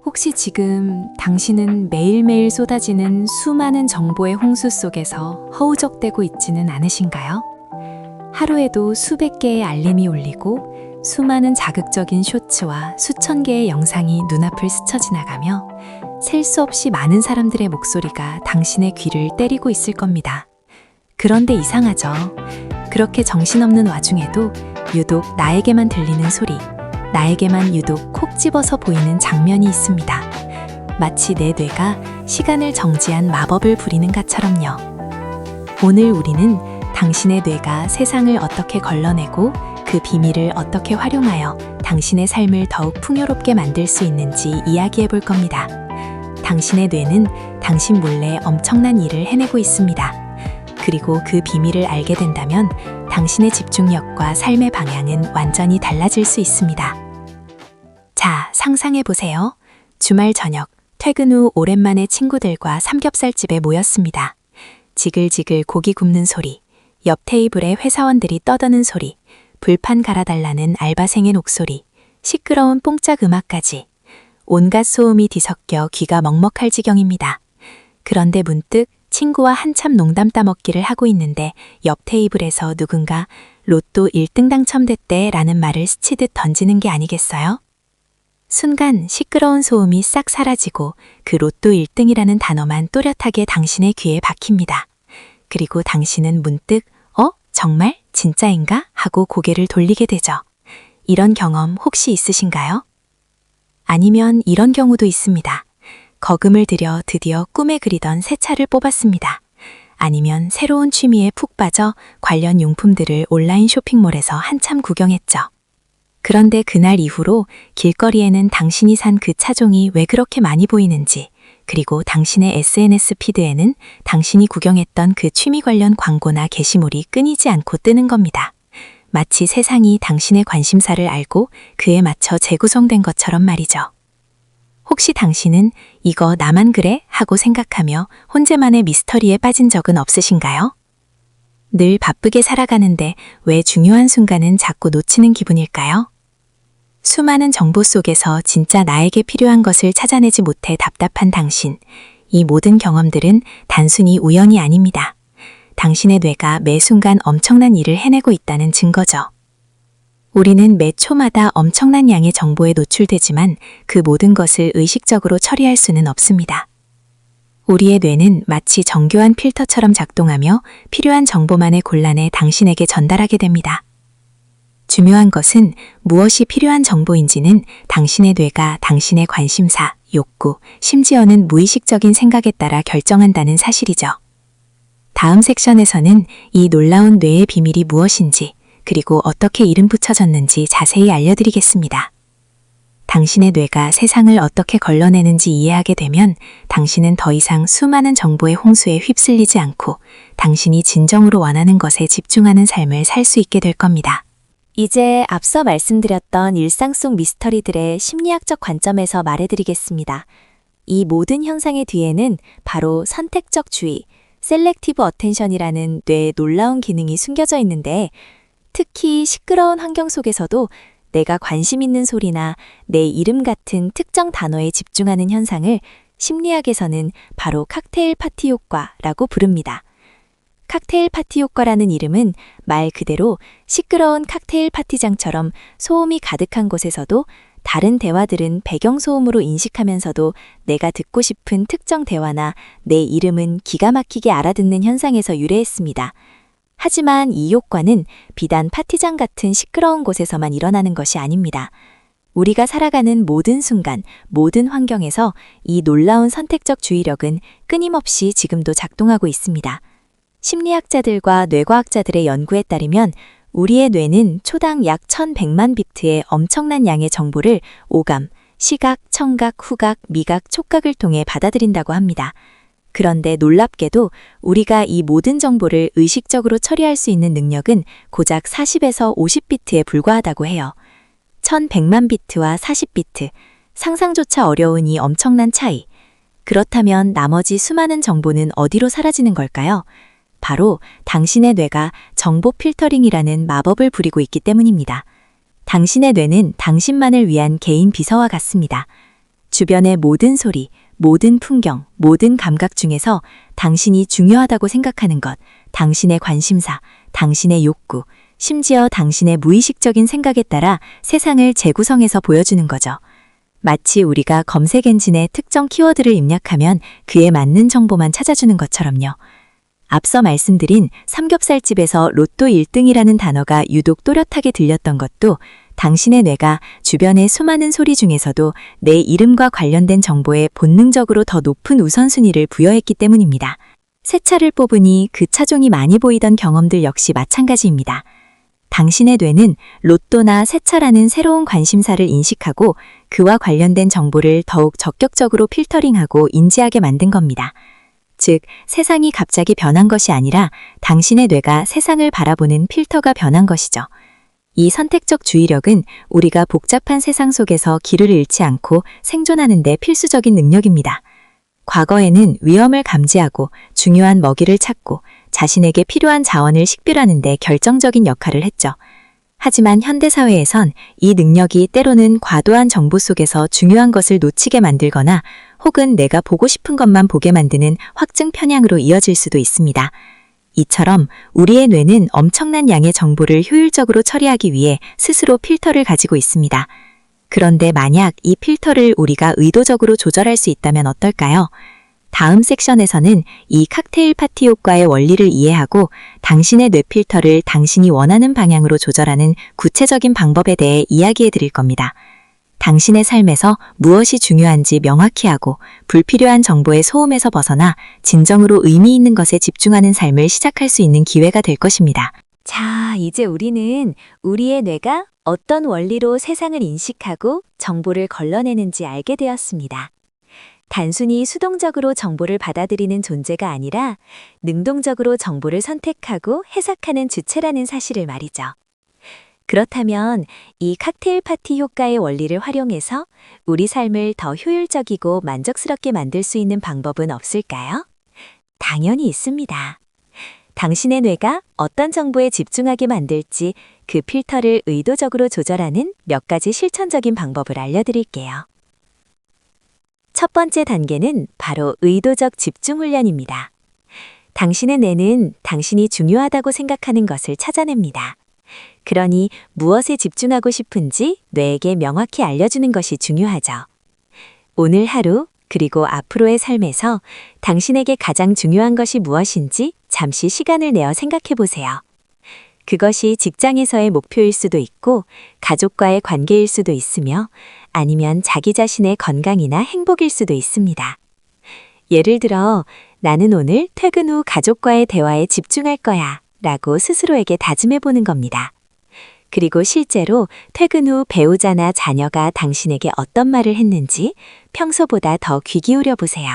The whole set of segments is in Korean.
혹시 지금 당신은 매일매일 쏟아지는 수많은 정보의 홍수 속에서 허우적대고 있지는 않으신가요? 하루에도 수백 개의 알림이 울리고 수많은 자극적인 쇼츠와 수천 개의 영상이 눈앞을 스쳐 지나가며 셀 수 없이 많은 사람들의 목소리가 당신의 귀를 때리고 있을 겁니다. 그런데 이상하죠. 그렇게 정신없는 와중에도 유독 나에게만 들리는 소리, 나에게만 유독 콕 집어서 보이는 장면이 있습니다. 마치 내 뇌가 시간을 정지한 마법을 부리는 것처럼요. 오늘 우리는 당신의 뇌가 세상을 어떻게 걸러내고 그 비밀을 어떻게 활용하여 당신의 삶을 더욱 풍요롭게 만들 수 있는지 이야기해 볼 겁니다. 당신의 뇌는 당신 몰래 엄청난 일을 해내고 있습니다. 그리고 그 비밀을 알게 된다면 당신의 집중력과 삶의 방향은 완전히 달라질 수 있습니다. 자, 상상해 보세요. 주말 저녁, 퇴근 후 오랜만에 친구들과 삼겹살집에 모였습니다. 지글지글 고기 굽는 소리, 옆 테이블에 회사원들이 떠드는 소리, 불판 갈아달라는 알바생의 목소리, 시끄러운 뽕짝 음악까지 온갖 소음이 뒤섞여 귀가 먹먹할 지경입니다. 그런데 문득 친구와 한참 농담 따먹기를 하고 있는데 옆 테이블에서 누군가 로또 1등 당첨됐대 라는 말을 스치듯 던지는 게 아니겠어요? 순간 시끄러운 소음이 싹 사라지고 그 로또 1등이라는 단어만 또렷하게 당신의 귀에 박힙니다. 그리고 당신은 문득 정말? 진짜인가? 하고 고개를 돌리게 되죠. 이런 경험 혹시 있으신가요? 아니면 이런 경우도 있습니다. 거금을 들여 드디어 꿈에 그리던 새 차를 뽑았습니다. 아니면 새로운 취미에 푹 빠져 관련 용품들을 온라인 쇼핑몰에서 한참 구경했죠. 그런데 그날 이후로 길거리에는 당신이 산 그 차종이 왜 그렇게 많이 보이는지, 그리고 당신의 SNS 피드에는 당신이 구경했던 그 취미 관련 광고나 게시물이 끊이지 않고 뜨는 겁니다. 마치 세상이 당신의 관심사를 알고 그에 맞춰 재구성된 것처럼 말이죠. 혹시 당신은 이거 나만 그래? 하고 생각하며 혼자만의 미스터리에 빠진 적은 없으신가요? 늘 바쁘게 살아가는데 왜 중요한 순간은 자꾸 놓치는 기분일까요? 수많은 정보 속에서 진짜 나에게 필요한 것을 찾아내지 못해 답답한 당신. 이 모든 경험들은 단순히 우연이 아닙니다. 당신의 뇌가 매 순간 엄청난 일을 해내고 있다는 증거죠. 우리는 매 초마다 엄청난 양의 정보에 노출되지만 그 모든 것을 의식적으로 처리할 수는 없습니다. 우리의 뇌는 마치 정교한 필터처럼 작동하며 필요한 정보만을 골라내 당신에게 전달하게 됩니다. 중요한 것은 무엇이 필요한 정보인지는 당신의 뇌가 당신의 관심사, 욕구, 심지어는 무의식적인 생각에 따라 결정한다는 사실이죠. 다음 섹션에서는 이 놀라운 뇌의 비밀이 무엇인지, 그리고 어떻게 이름 붙여졌는지 자세히 알려드리겠습니다. 당신의 뇌가 세상을 어떻게 걸러내는지 이해하게 되면 당신은 더 이상 수많은 정보의 홍수에 휩쓸리지 않고 당신이 진정으로 원하는 것에 집중하는 삶을 살 수 있게 될 겁니다. 이제 앞서 말씀드렸던 일상 속 미스터리들의 심리학적 관점에서 말해드리겠습니다. 이 모든 현상의 뒤에는 바로 선택적 주의, 셀렉티브 어텐션이라는 뇌의 놀라운 기능이 숨겨져 있는데, 특히 시끄러운 환경 속에서도 내가 관심 있는 소리나 내 이름 같은 특정 단어에 집중하는 현상을 심리학에서는 바로 칵테일 파티 효과라고 부릅니다. 칵테일 파티 효과라는 이름은 말 그대로 시끄러운 칵테일 파티장처럼 소음이 가득한 곳에서도 다른 대화들은 배경소음으로 인식하면서도 내가 듣고 싶은 특정 대화나 내 이름은 기가 막히게 알아듣는 현상에서 유래했습니다. 하지만 이 효과는 비단 파티장 같은 시끄러운 곳에서만 일어나는 것이 아닙니다. 우리가 살아가는 모든 순간, 모든 환경에서 이 놀라운 선택적 주의력은 끊임없이 지금도 작동하고 있습니다. 심리학자들과 뇌과학자들의 연구에 따르면 우리의 뇌는 초당 약 1100만 비트의 엄청난 양의 정보를 오감, 시각, 청각, 후각, 미각, 촉각을 통해 받아들인다고 합니다. 그런데 놀랍게도 우리가 이 모든 정보를 의식적으로 처리할 수 있는 능력은 고작 40에서 50비트에 불과하다고 해요. 1100만 비트와 40비트, 상상조차 어려운 이 엄청난 차이. 그렇다면 나머지 수많은 정보는 어디로 사라지는 걸까요? 바로 당신의 뇌가 정보 필터링이라는 마법을 부리고 있기 때문입니다. 당신의 뇌는 당신만을 위한 개인 비서와 같습니다. 주변의 모든 소리, 모든 풍경, 모든 감각 중에서 당신이 중요하다고 생각하는 것, 당신의 관심사, 당신의 욕구, 심지어 당신의 무의식적인 생각에 따라 세상을 재구성해서 보여주는 거죠. 마치 우리가 검색 엔진에 특정 키워드를 입력하면 그에 맞는 정보만 찾아주는 것처럼요. 앞서 말씀드린 삼겹살집에서 로또 1등이라는 단어가 유독 또렷하게 들렸던 것도 당신의 뇌가 주변의 수많은 소리 중에서도 내 이름과 관련된 정보에 본능적으로 더 높은 우선순위를 부여했기 때문입니다. 새 차를 뽑으니 그 차종이 많이 보이던 경험들 역시 마찬가지입니다. 당신의 뇌는 로또나 새 차라는 새로운 관심사를 인식하고 그와 관련된 정보를 더욱 적극적으로 필터링하고 인지하게 만든 겁니다. 즉, 세상이 갑자기 변한 것이 아니라 당신의 뇌가 세상을 바라보는 필터가 변한 것이죠. 이 선택적 주의력은 우리가 복잡한 세상 속에서 길을 잃지 않고 생존하는 데 필수적인 능력입니다. 과거에는 위험을 감지하고 중요한 먹이를 찾고 자신에게 필요한 자원을 식별하는 데 결정적인 역할을 했죠. 하지만 현대사회에선 이 능력이 때로는 과도한 정보 속에서 중요한 것을 놓치게 만들거나 혹은 내가 보고 싶은 것만 보게 만드는 확증 편향으로 이어질 수도 있습니다. 이처럼 우리의 뇌는 엄청난 양의 정보를 효율적으로 처리하기 위해 스스로 필터를 가지고 있습니다. 그런데 만약 이 필터를 우리가 의도적으로 조절할 수 있다면 어떨까요? 다음 섹션에서는 이 칵테일 파티 효과의 원리를 이해하고 당신의 뇌 필터를 당신이 원하는 방향으로 조절하는 구체적인 방법에 대해 이야기해 드릴 겁니다. 당신의 삶에서 무엇이 중요한지 명확히 하고 불필요한 정보의 소음에서 벗어나 진정으로 의미 있는 것에 집중하는 삶을 시작할 수 있는 기회가 될 것입니다. 자, 이제 우리는 우리의 뇌가 어떤 원리로 세상을 인식하고 정보를 걸러내는지 알게 되었습니다. 단순히 수동적으로 정보를 받아들이는 존재가 아니라 능동적으로 정보를 선택하고 해석하는 주체라는 사실을 말이죠. 그렇다면 이 칵테일 파티 효과의 원리를 활용해서 우리 삶을 더 효율적이고 만족스럽게 만들 수 있는 방법은 없을까요? 당연히 있습니다. 당신의 뇌가 어떤 정보에 집중하게 만들지 그 필터를 의도적으로 조절하는 몇 가지 실천적인 방법을 알려드릴게요. 첫 번째 단계는 바로 의도적 집중 훈련입니다. 당신의 뇌는 당신이 중요하다고 생각하는 것을 찾아냅니다. 그러니 무엇에 집중하고 싶은지 뇌에게 명확히 알려주는 것이 중요하죠. 오늘 하루 그리고 앞으로의 삶에서 당신에게 가장 중요한 것이 무엇인지 잠시 시간을 내어 생각해 보세요. 그것이 직장에서의 목표일 수도 있고 가족과의 관계일 수도 있으며 아니면 자기 자신의 건강이나 행복일 수도 있습니다. 예를 들어 나는 오늘 퇴근 후 가족과의 대화에 집중할 거야 라고 스스로에게 다짐해 보는 겁니다. 그리고 실제로 퇴근 후 배우자나 자녀가 당신에게 어떤 말을 했는지 평소보다 더 귀 기울여 보세요.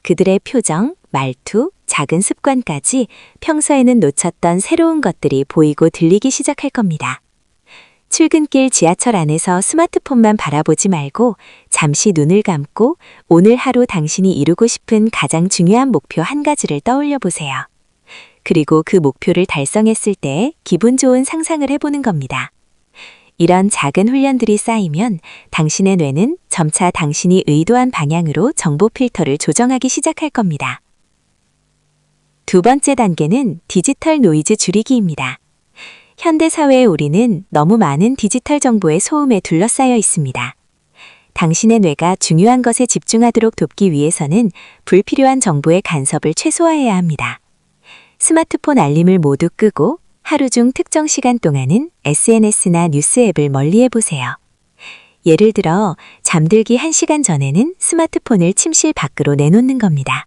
그들의 표정, 말투, 작은 습관까지 평소에는 놓쳤던 새로운 것들이 보이고 들리기 시작할 겁니다. 출근길 지하철 안에서 스마트폰만 바라보지 말고 잠시 눈을 감고 오늘 하루 당신이 이루고 싶은 가장 중요한 목표 한 가지를 떠올려 보세요. 그리고 그 목표를 달성했을 때 기분 좋은 상상을 해보는 겁니다. 이런 작은 훈련들이 쌓이면 당신의 뇌는 점차 당신이 의도한 방향으로 정보 필터를 조정하기 시작할 겁니다. 두 번째 단계는 디지털 노이즈 줄이기입니다. 현대 사회의 우리는 너무 많은 디지털 정보의 소음에 둘러싸여 있습니다. 당신의 뇌가 중요한 것에 집중하도록 돕기 위해서는 불필요한 정보의 간섭을 최소화해야 합니다. 스마트폰 알림을 모두 끄고 하루 중 특정 시간 동안은 SNS나 뉴스 앱을 멀리 해보세요. 예를 들어 잠들기 1시간 전에는 스마트폰을 침실 밖으로 내놓는 겁니다.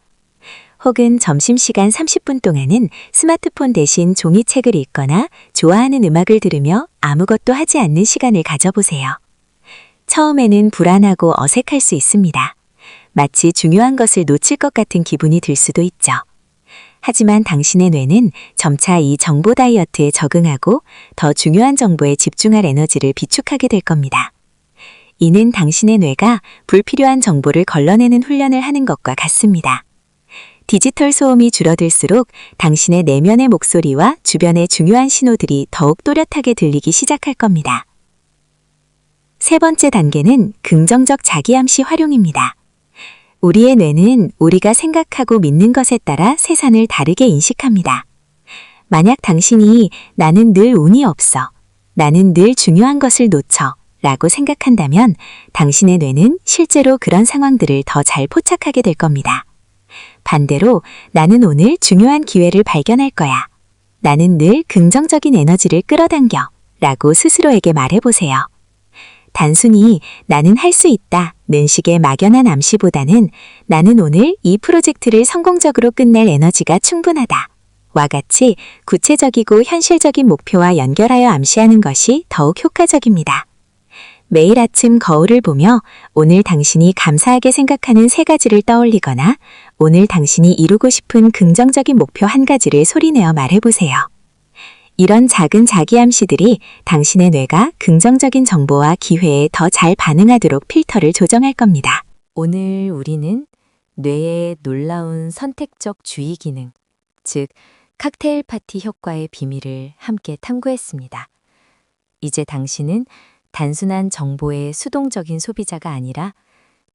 혹은 점심시간 30분 동안은 스마트폰 대신 종이책을 읽거나 좋아하는 음악을 들으며 아무것도 하지 않는 시간을 가져보세요. 처음에는 불안하고 어색할 수 있습니다. 마치 중요한 것을 놓칠 것 같은 기분이 들 수도 있죠. 하지만 당신의 뇌는 점차 이 정보 다이어트에 적응하고 더 중요한 정보에 집중할 에너지를 비축하게 될 겁니다. 이는 당신의 뇌가 불필요한 정보를 걸러내는 훈련을 하는 것과 같습니다. 디지털 소음이 줄어들수록 당신의 내면의 목소리와 주변의 중요한 신호들이 더욱 또렷하게 들리기 시작할 겁니다. 세 번째 단계는 긍정적 자기암시 활용입니다. 우리의 뇌는 우리가 생각하고 믿는 것에 따라 세상을 다르게 인식합니다. 만약 당신이 나는 늘 운이 없어, 나는 늘 중요한 것을 놓쳐 라고 생각한다면 당신의 뇌는 실제로 그런 상황들을 더 잘 포착하게 될 겁니다. 반대로 나는 오늘 중요한 기회를 발견할 거야. 나는 늘 긍정적인 에너지를 끌어당겨 라고 스스로에게 말해보세요. 단순히 나는 할 수 있다는 식의 막연한 암시보다는 나는 오늘 이 프로젝트를 성공적으로 끝낼 에너지가 충분하다 와 같이 구체적이고 현실적인 목표와 연결하여 암시하는 것이 더욱 효과적입니다. 매일 아침 거울을 보며 오늘 당신이 감사하게 생각하는 3가지를 떠올리거나 오늘 당신이 이루고 싶은 긍정적인 목표 1가지를 소리내어 말해보세요. 이런 작은 자기암시들이 당신의 뇌가 긍정적인 정보와 기회에 더 잘 반응하도록 필터를 조정할 겁니다. 오늘 우리는 뇌의 놀라운 선택적 주의 기능, 즉 칵테일 파티 효과의 비밀을 함께 탐구했습니다. 이제 당신은 단순한 정보의 수동적인 소비자가 아니라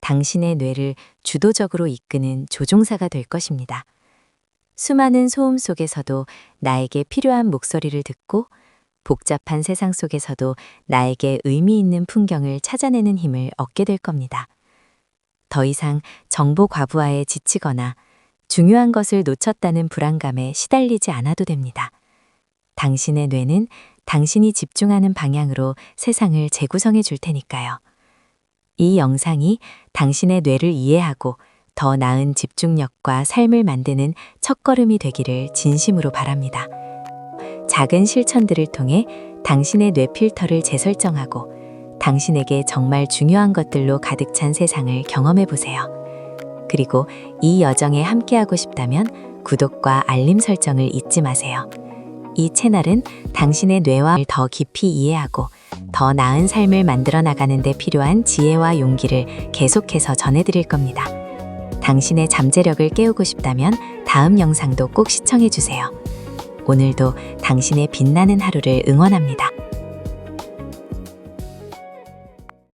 당신의 뇌를 주도적으로 이끄는 조종사가 될 것입니다. 수많은 소음 속에서도 나에게 필요한 목소리를 듣고 복잡한 세상 속에서도 나에게 의미 있는 풍경을 찾아내는 힘을 얻게 될 겁니다. 더 이상 정보 과부하에 지치거나 중요한 것을 놓쳤다는 불안감에 시달리지 않아도 됩니다. 당신의 뇌는 당신이 집중하는 방향으로 세상을 재구성해 줄 테니까요. 이 영상이 당신의 뇌를 이해하고 더 나은 집중력과 삶을 만드는 첫걸음이 되기를 진심으로 바랍니다. 작은 실천들을 통해 당신의 뇌 필터를 재설정하고 당신에게 정말 중요한 것들로 가득 찬 세상을 경험해 보세요. 그리고 이 여정에 함께하고 싶다면 구독과 알림 설정을 잊지 마세요. 이 채널은 당신의 뇌와 더 깊이 이해하고 더 나은 삶을 만들어 나가는 데 필요한 지혜와 용기를 계속해서 전해드릴 겁니다. 당신의 잠재력을 깨우고 싶다면 다음 영상도 꼭 시청해 주세요. 오늘도 당신의 빛나는 하루를 응원합니다.